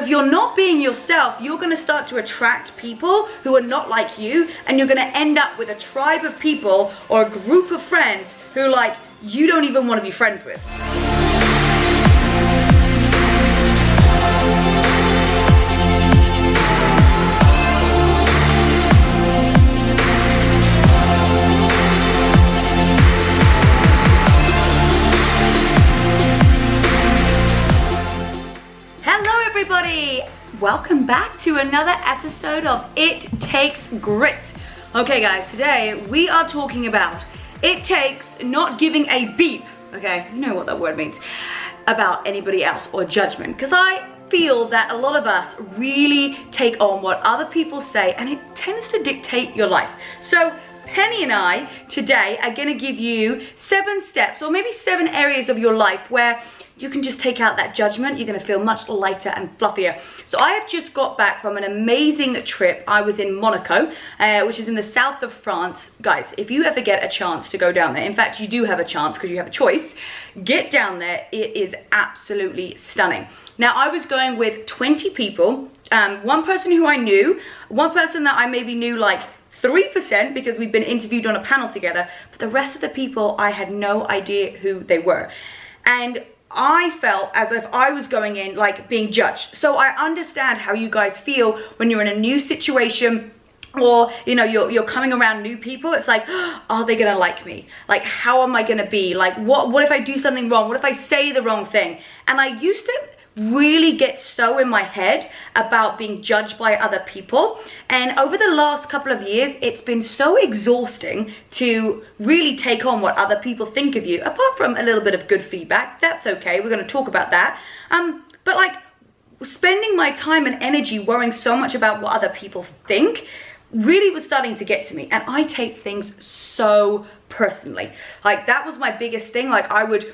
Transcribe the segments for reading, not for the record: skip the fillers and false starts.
if you're not being yourself, you're going to start to attract people who are not like you, and you're going to end up with a tribe of people or a group of friends who like you don't even want to be friends with. Welcome back to another episode of It Takes Grit. Okay guys, today we are talking about it takes not giving a beep, okay, you know what that word means, about anybody else or judgment, because I feel that a lot of us really take on what other people say and it tends to dictate your life. So Penny and I today are going to give you 7 steps or maybe 7 areas of your life where you can just take out that judgment. You're going to feel much lighter and fluffier. So I have just got back from an amazing trip. I was in Monaco, which is in the south of France. Guys, if you ever get a chance to go down there, in fact you do have a chance because you have a choice, get down there. It is absolutely stunning. Now I was going with 20 people, one person who I knew, one person that I maybe knew like 3% because we've been interviewed on a panel together, but the rest of the people I had no idea who they were. And I felt as if I was going in like being judged. So I understand how you guys feel when you're in a new situation, or you know you're coming around new people. It's like, oh, are they gonna like me? Like, how am I gonna be? Like, what if I do something wrong? What if I say the wrong thing? And I used to really get so in my head about being judged by other people, and over the last couple of years it's been so exhausting to really take on what other people think of you, apart from a little bit of good feedback. That's okay, we're going to talk about that, but like spending my time and energy worrying so much about what other people think really was starting to get to me, and I take things so personally. Like, that was my biggest thing. Like, I would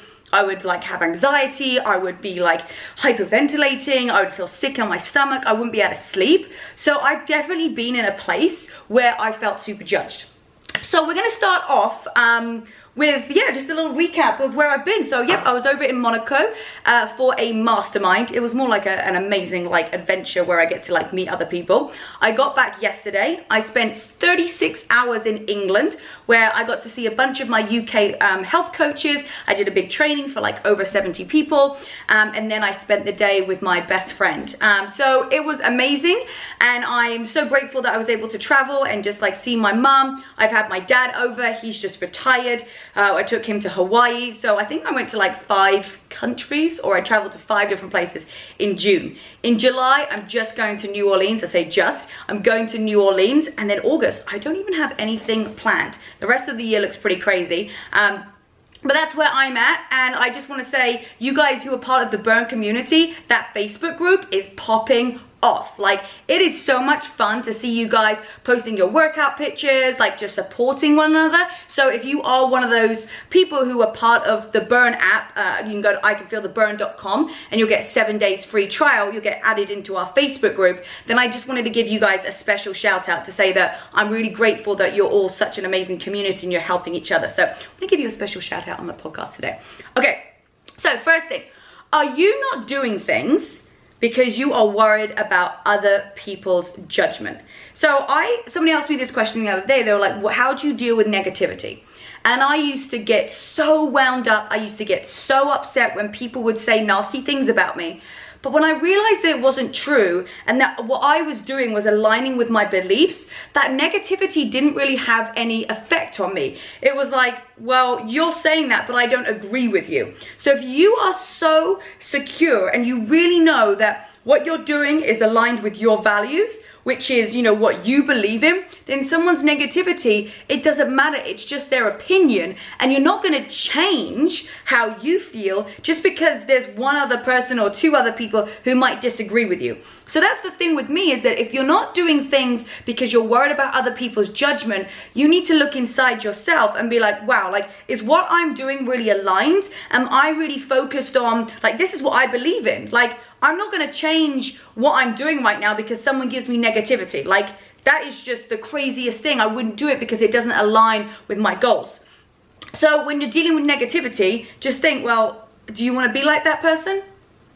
like have anxiety, I would be like hyperventilating, I would feel sick on my stomach, I wouldn't be able to sleep. So I've definitely been in a place where I felt super judged. So we're gonna start off with, yeah, just a little recap of where I've been. So yep, I was over in Monaco for a mastermind. It was more like an amazing like adventure where I get to like meet other people. I got back yesterday. I spent 36 hours in England where I got to see a bunch of my UK health coaches. I did a big training for like over 70 people, and then I spent the day with my best friend. So it was amazing, and I'm so grateful that I was able to travel and just like see my mum. I've had my dad over, he's just retired. I took him to Hawaii, so I think I went to like 5 countries, or I traveled to 5 different places in June. In July, I'm just going to New Orleans. I say just, I'm going to New Orleans, and then August, I don't even have anything planned. The rest of the year looks pretty crazy. But that's where I'm at, and I just want to say, you guys who are part of the Burn community, that Facebook group is popping off. Like, it is so much fun to see you guys posting your workout pictures, like just supporting one another. So if you are one of those people who are part of the Burn app, you can go to icanfeeltheburn.com and you'll get 7 days free trial. You'll get added into our Facebook group. Then I just wanted to give you guys a special shout out to say that I'm really grateful that you're all such an amazing community and you're helping each other. So I'm gonna give you a special shout out on the podcast today. Okay, so first thing, are you not doing things because you are worried about other people's judgment? So somebody asked me this question the other day. They were like, well, how do you deal with negativity? And I used to get so wound up. I used to get so upset when people would say nasty things about me. But when I realized that it wasn't true, and that what I was doing was aligning with my beliefs, that negativity didn't really have any effect on me. It was like, well, you're saying that, but I don't agree with you. So if you are so secure and you really know that what you're doing is aligned with your values, which is, you know, what you believe in, then someone's negativity, it doesn't matter. It's just their opinion, and you're not going to change how you feel just because there's one other person or 2 other people who might disagree with you. So that's the thing with me, is that if you're not doing things because you're worried about other people's judgment, you need to look inside yourself and be like, wow, like, is what I'm doing really aligned? Am I really focused on, like, this is what I believe in? Like, I'm not going to change what I'm doing right now because someone gives me negativity. Like, that is just the craziest thing. I wouldn't do it because it doesn't align with my goals. So when you're dealing with negativity, just think, well, do you want to be like that person?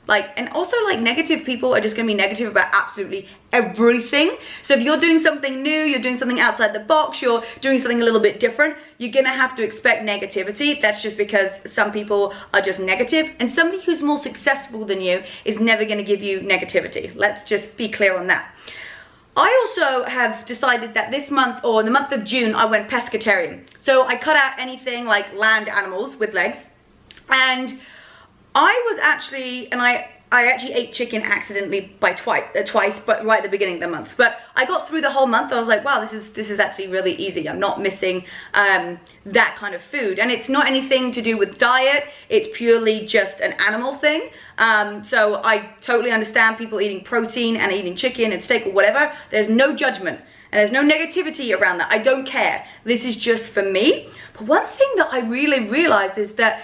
Like, and also like negative people are just gonna be negative about absolutely everything. So if you're doing something new, you're doing something outside the box, you're doing something a little bit different, you're gonna have to expect negativity. That's just because some people are just negative, and somebody who's more successful than you is never gonna give you negativity. Let's just be clear on that. I also have decided that this month, or the month of June, I went pescatarian. So I cut out anything like land animals with legs, and I was actually, and I actually ate chicken accidentally by twice, but right at the beginning of the month. But I got through the whole month. I was like, wow, this is actually really easy. I'm not missing that kind of food. And it's not anything to do with diet. It's purely just an animal thing. So I totally understand people eating protein and eating chicken and steak or whatever. There's no judgment. And there's no negativity around that. I don't care. This is just for me. But one thing that I really realized is that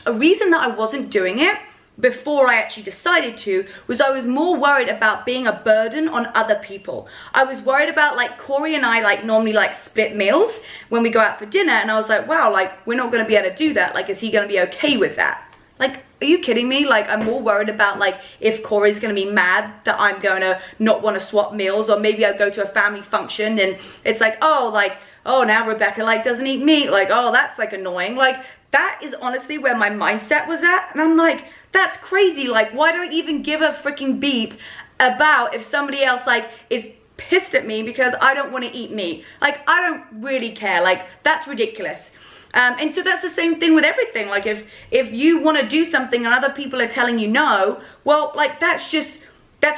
a reason that I wasn't doing it before I actually decided to was I was more worried about being a burden on other people. I was worried about, like, Corey and I like normally like split meals when we go out for dinner, and I was like, wow, like, we're not gonna be able to do that. Like, is he gonna be okay with that? Like, are you kidding me? Like, I'm more worried about, like, if Corey's gonna be mad that I'm gonna not want to swap meals, or maybe I go to a family function and it's like, oh, like, oh, now Rebecca, like, doesn't eat meat. Like, oh, that's, like, annoying. Like, that is honestly where my mindset was at. And I'm like, that's crazy. Like, why don't I even give a freaking beep about if somebody else, like, is pissed at me because I don't want to eat meat? Like, I don't really care. Like, that's ridiculous. And so that's the same thing with everything. Like, if you want to do something and other people are telling you no, well, like, that's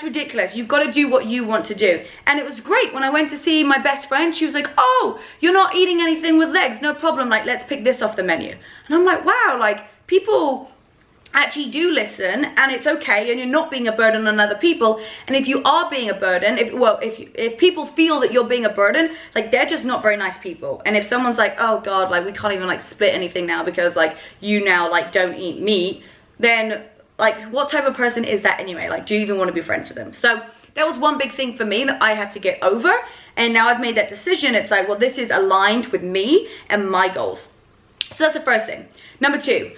ridiculous. You've got to do what you want to do. And it was great when I went to see my best friend. She was like, oh, you're not eating anything with legs, no problem, like, let's pick this off the menu. And I'm like, wow, like, people actually do listen, and it's okay, and you're not being a burden on other people. And if you are being a burden, if people feel that you're being a burden, like, they're just not very nice people. And if someone's like, oh god, like, we can't even like split anything now because like you now like don't eat meat, then like, what type of person is that anyway? Like, do you even want to be friends with them? So that was one big thing for me that I had to get over, and now I've made that decision. It's like, well, this is aligned with me and my goals. So that's the first thing. Number two,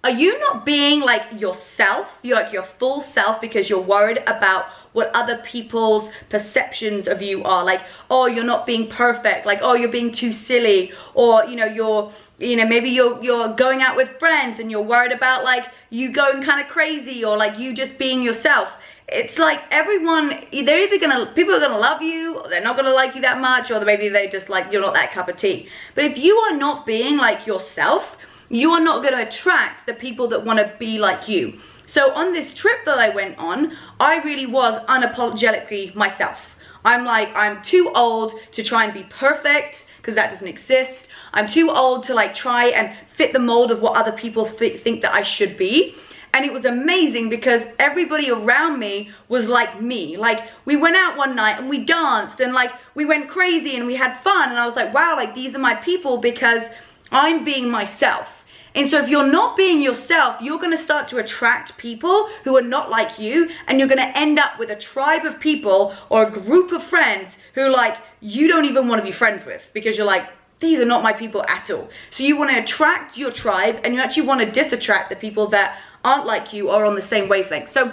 are you not being like yourself, your full self, because you're worried about what other people's perceptions of you are? Like, oh, you're not being perfect. Like, oh, you're being too silly. Or, maybe you're going out with friends and you're worried about like you going kind of crazy, or like you just being yourself. It's like everyone, they're either people are gonna love you, or they're not gonna like you that much, or maybe they just like, you're not that cup of tea. But if you are not being like yourself, you are not going to attract the people that want to be like you. So on this trip that I went on, I really was unapologetically myself. I'm like, I'm too old to try and be perfect, because that doesn't exist. I'm too old to like try and fit the mold of what other people think that I should be. And it was amazing because everybody around me was like me. Like, we went out one night and we danced and like we went crazy and we had fun. And I was like, wow, like, these are my people because I'm being myself. And so if you're not being yourself, you're going to start to attract people who are not like you, and you're going to end up with a tribe of people or a group of friends who like you don't even want to be friends with, because you're like, these are not my people at all. So you want to attract your tribe, and you actually want to disattract the people that aren't like you or on the same wavelength. So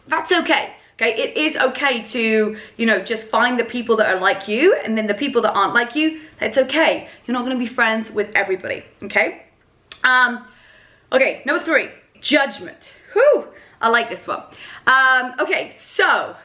that's okay. Okay, it is okay to, just find the people that are like you, and then the people that aren't like you, it's okay. You're not going to be friends with everybody, okay? Okay, number three, judgment. Whew, I like this one. Okay, so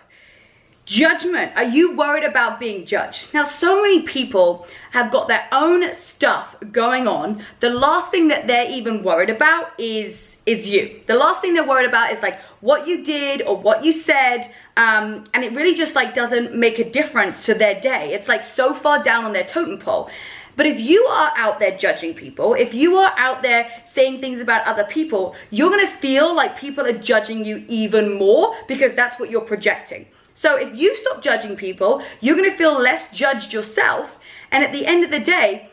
judgment. Are you worried about being judged? Now, so many people have got their own stuff going on. The last thing that they're even worried about is you. The last thing they're worried about is like what you did or what you said, and it really just like doesn't make a difference to their day. It's like so far down on their totem pole. But if you are out there judging people, if you are out there saying things about other people, you're going to feel like people are judging you even more, because that's what you're projecting. So if you stop judging people, you're going to feel less judged yourself. And at the end of the day,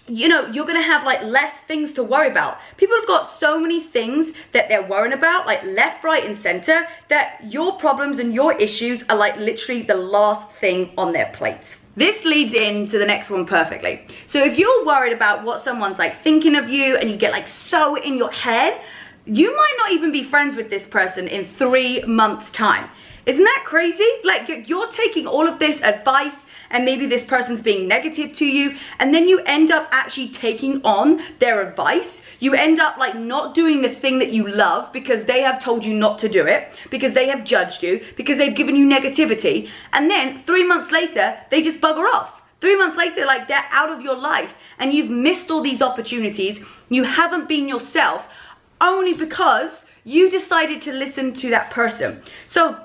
you're going to have like less things to worry about. People have got so many things that they're worrying about, like left, right, and center, that your problems and your issues are like literally the last thing on their plate. This leads into the next one perfectly. So if you're worried about what someone's like thinking of you, and you get like so in your head, you might not even be friends with this person in 3 months' time. Isn't that crazy? Like, you're taking all of this advice, and maybe this person's being negative to you, and then you end up actually taking on their advice. You end up like not doing the thing that you love because they have told you not to do it, because they have judged you, because they've given you negativity, and then 3 months later, they just bugger off. 3 months later, like, they're out of your life, and you've missed all these opportunities. You haven't been yourself only because you decided to listen to that person. So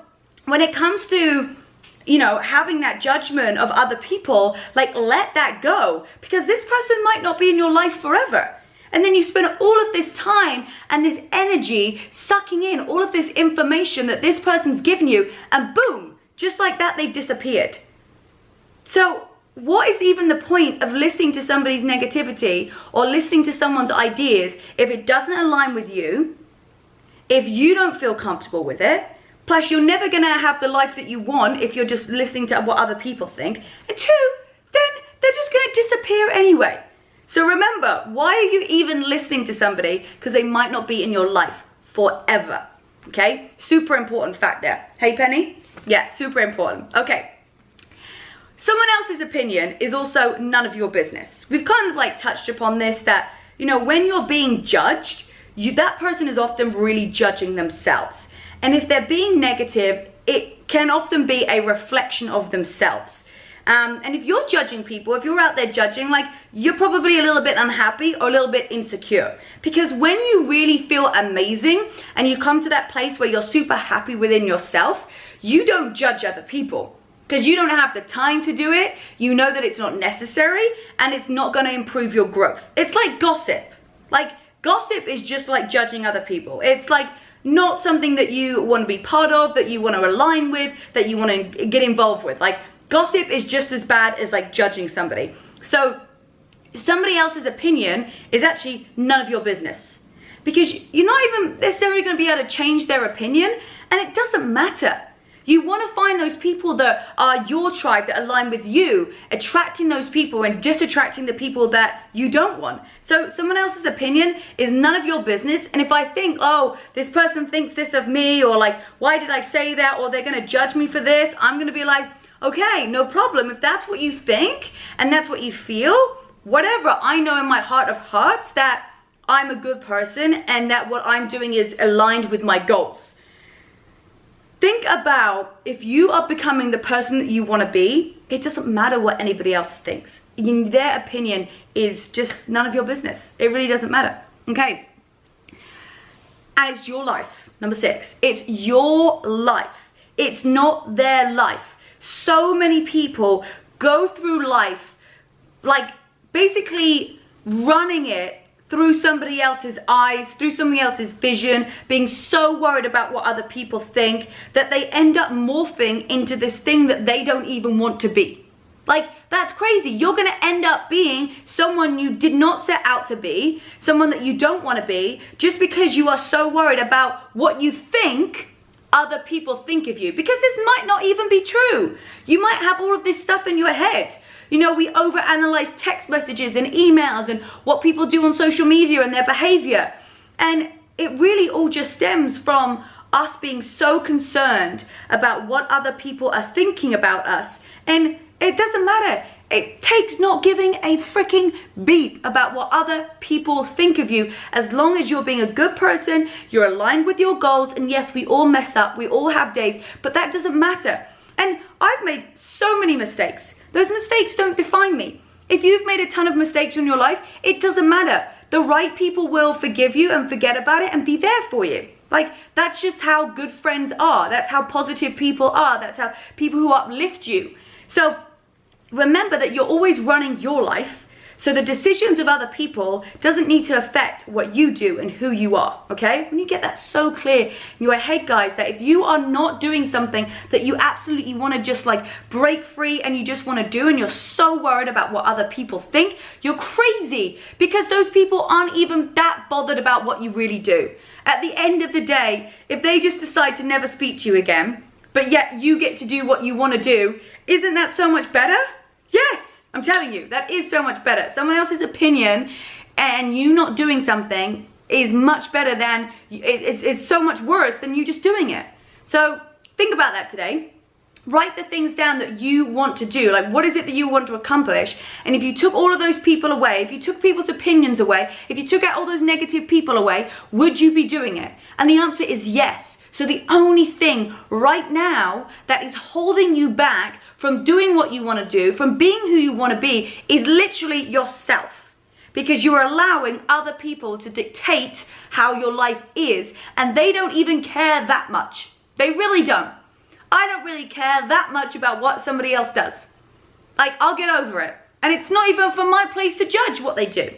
when it comes to, you know, having that judgment of other people, like, let that go, because this person might not be in your life forever. And then you spend all of this time and this energy sucking in all of this information that this person's given you, and boom, just like that, they've disappeared. So what is even the point of listening to somebody's negativity or listening to someone's ideas if it doesn't align with you, if you don't feel comfortable with it? Plus, you're never going to have the life that you want if you're just listening to what other people think. And two, then they're just going to disappear anyway. So remember, why are you even listening to somebody? Because they might not be in your life forever. Okay? Super important fact there. Hey, Penny? Yeah, super important. Okay. Someone else's opinion is also none of your business. We've kind of like touched upon this, that, you know, when you're being judged, that person is often really judging themselves. And if they're being negative, it can often be a reflection of themselves. And if you're judging people, if you're out there judging, like, you're probably a little bit unhappy or a little bit insecure. Because when you really feel amazing and you come to that place where you're super happy within yourself, you don't judge other people. Because you don't have the time to do it, you know that it's not necessary, and it's not going to improve your growth. It's like gossip. Like, gossip is just like judging other people. It's like not something that you want to be part of, that you want to align with, that you want to get involved with. Like, gossip is just as bad as like judging somebody. So somebody else's opinion is actually none of your business, because you're not even necessarily going to be able to change their opinion, and it doesn't matter. You want to find those people that are your tribe, that align with you, attracting those people and disattracting the people that you don't want. So someone else's opinion is none of your business. And if I think, oh, this person thinks this of me, or like, why did I say that? Or they're going to judge me for this. I'm going to be like, okay, no problem. If that's what you think and that's what you feel, whatever. I know in my heart of hearts that I'm a good person and that what I'm doing is aligned with my goals. Think about, if you are becoming the person that you want to be, it doesn't matter what anybody else thinks. Their opinion is just none of your business. It really doesn't matter. Okay? And it's your life. Number 6. It's your life. It's not their life. So many people go through life like basically running it through somebody else's eyes, through somebody else's vision, being so worried about what other people think that they end up morphing into this thing that they don't even want to be. Like, that's crazy. You're going to end up being someone you did not set out to be, someone that you don't want to be, just because you are so worried about what you think other people think of you. Because this might not even be true. You might have all of this stuff in your head. You know, we overanalyze text messages and emails and what people do on social media and their behavior. And it really all just stems from us being so concerned about what other people are thinking about us. And it doesn't matter. It takes not giving a freaking beep about what other people think of you, as long as you're being a good person, you're aligned with your goals. And yes, we all mess up, we all have days, but that doesn't matter. And I've made so many mistakes. Those mistakes don't define me. If you've made a ton of mistakes in your life, it doesn't matter. The right people will forgive you and forget about it and be there for you. Like, that's just how good friends are. That's how positive people are. That's how people who uplift you. So remember that you're always running your life. So the decisions of other people doesn't need to affect what you do and who you are, okay? When you get that so clear in your head, guys, that if you are not doing something that you absolutely want to just like break free and you just want to do, and you're so worried about what other people think, you're crazy, because those people aren't even that bothered about what you really do. At the end of the day, if they just decide to never speak to you again, but yet you get to do what you want to do, isn't that so much better? Yes. I'm telling you, that is so much better. Someone else's opinion and you not doing something is much better than, it's so much worse than you just doing it. So think about that today. Write the things down that you want to do. Like, what is it that you want to accomplish? And if you took all of those people away, if you took people's opinions away, if you took out all those negative people away, would you be doing it? And the answer is yes. So the only thing right now that is holding you back from doing what you want to do, from being who you want to be, is literally yourself. Because you're allowing other people to dictate how your life is, and they don't even care that much. They really don't. I don't really care that much about what somebody else does. Like, I'll get over it. And it's not even for my place to judge what they do.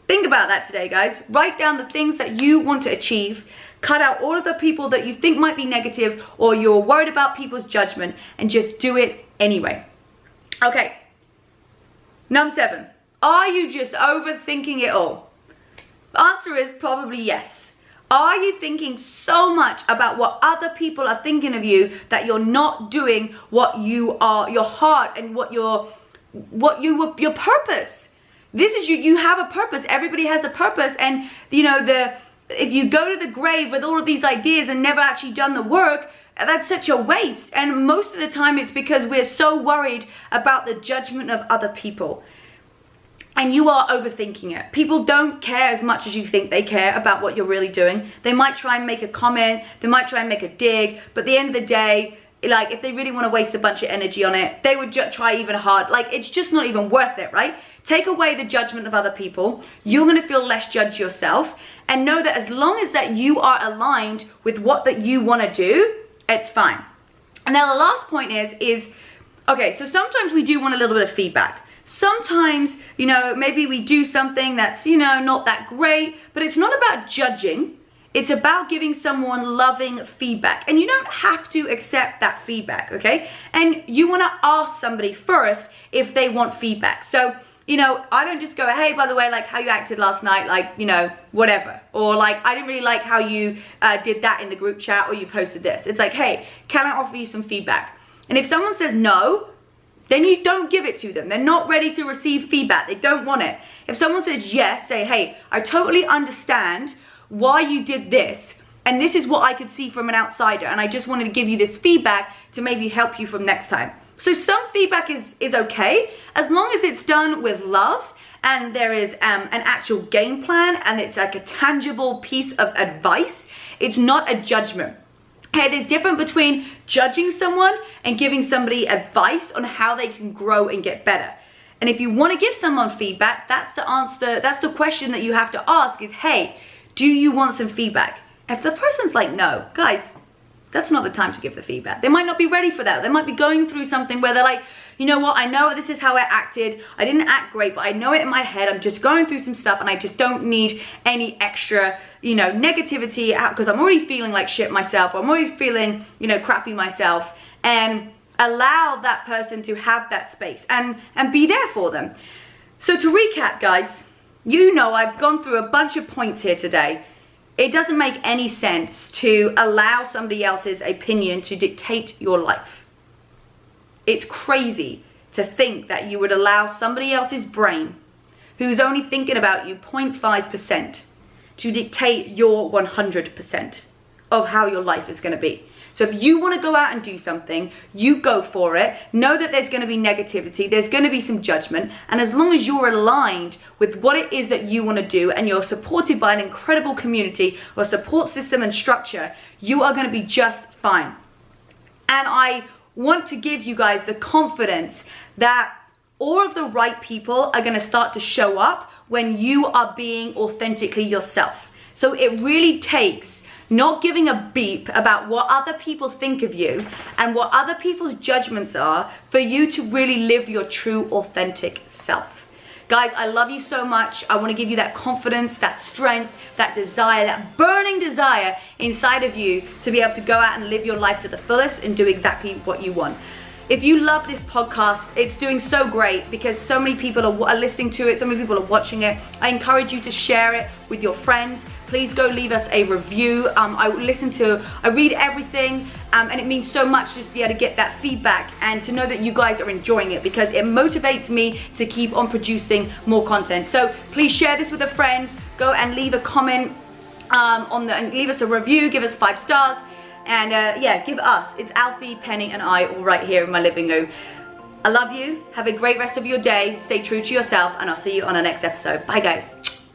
Think about that today, guys. Write down the things that you want to achieve. Cut out all of the people that you think might be negative, or you're worried about people's judgment, and just do it anyway. Okay. Number 7. Are you just overthinking it all? The answer is probably yes. Are you thinking so much about what other people are thinking of you that you're not doing what you are, your heart, and your purpose? This is you have a purpose. Everybody has a purpose, and you know, if you go to the grave with all of these ideas and never actually done the work, that's such a waste. And most of the time it's because we're so worried about the judgment of other people. And you are overthinking it. People don't care as much as you think they care about what you're really doing. They might try and make a comment, they might try and make a dig, but at the end of the day, like, if they really want to waste a bunch of energy on it, they would try even hard. Like, it's just not even worth it, right? Take away the judgment of other people. You're going to feel less judged yourself, and know that as long as that you are aligned with what that you want to do, it's fine. And now the last point is, okay, so sometimes we do want a little bit of feedback. Sometimes, you know, maybe we do something that's, you know, not that great, but it's not about judging. It's about giving someone loving feedback. And you don't have to accept that feedback, okay? And you want to ask somebody first if they want feedback. So, you know, I don't just go, hey, by the way, like, how you acted last night, like, you know, whatever. Or like, I didn't really like how you did that in the group chat, or you posted this. It's like, hey, can I offer you some feedback? And if someone says no, then you don't give it to them. They're not ready to receive feedback. They don't want it. If someone says yes, say, hey, I totally understand why you did this, and this is what I could see from an outsider, and I just wanted to give you this feedback to maybe help you from next time. So some feedback is okay, as long as it's done with love, and there is an actual game plan, and it's like a tangible piece of advice. It's not a judgment. Okay, there's difference between judging someone and giving somebody advice on how they can grow and get better. And if you want to give someone feedback, that's the answer, that's the question that you have to ask is, hey, do you want some feedback? If the person's like, no, guys, that's not the time to give the feedback. They might not be ready for that. They might be going through something where they're like, you know what, I know this is how I acted. I didn't act great, but I know it in my head. I'm just going through some stuff, and I just don't need any extra, you know, negativity out, because I'm already feeling like shit myself, or I'm already feeling, you know, crappy myself. And allow that person to have that space and be there for them. So to recap, guys, you know, I've gone through a bunch of points here today. It doesn't make any sense to allow somebody else's opinion to dictate your life. It's crazy to think that you would allow somebody else's brain, who's only thinking about you 0.5%, to dictate your 100% of how your life is going to be. So if you want to go out and do something, you go for it. Know that there's going to be negativity, there's going to be some judgment, and as long as you're aligned with what it is that you want to do, and you're supported by an incredible community or support system and structure, you are going to be just fine. And I want to give you guys the confidence that all of the right people are going to start to show up when you are being authentically yourself. So it really takes not giving a beep about what other people think of you and what other people's judgments are for you to really live your true authentic self. Guys, I love you so much. I want to give you that confidence, that strength, that desire, that burning desire inside of you to be able to go out and live your life to the fullest and do exactly what you want. If you love this podcast, it's doing so great because so many people are listening to it, so many people are watching it. I encourage you to share it with your friends. Please go leave us a review. I read everything, and it means so much just to be able to get that feedback and to know that you guys are enjoying it, because it motivates me to keep on producing more content. So please share this with a friend. go and leave a comment and leave us a review, give us 5 stars, and yeah, give us. It's Alfie, Penny, and I all right here in my living room. I love you. Have a great rest of your day. Stay true to yourself, and I'll see you on our next episode. Bye, guys.